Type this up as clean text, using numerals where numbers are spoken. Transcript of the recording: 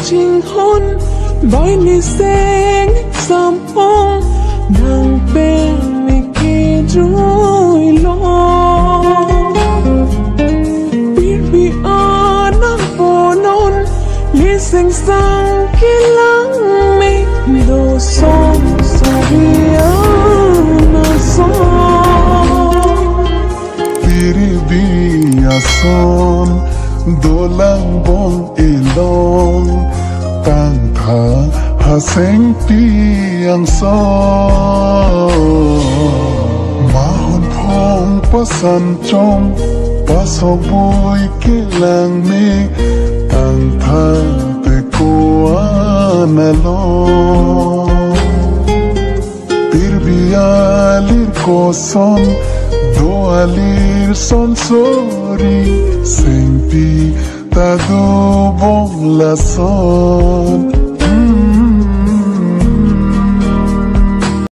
Trình hôn bởi ni sen xăm phong nàng bên mi kia rối lo biết vì nàng vô non li sinh sang kia lắng mi đồ son sabia na son piri bia son dolang bong ilong tang tha ha seng tiang so mahon phong pasan chom paso boy ke lang me tang tha te ko analo pirbialir ko son do alir son sorry seng pi ta do bong la son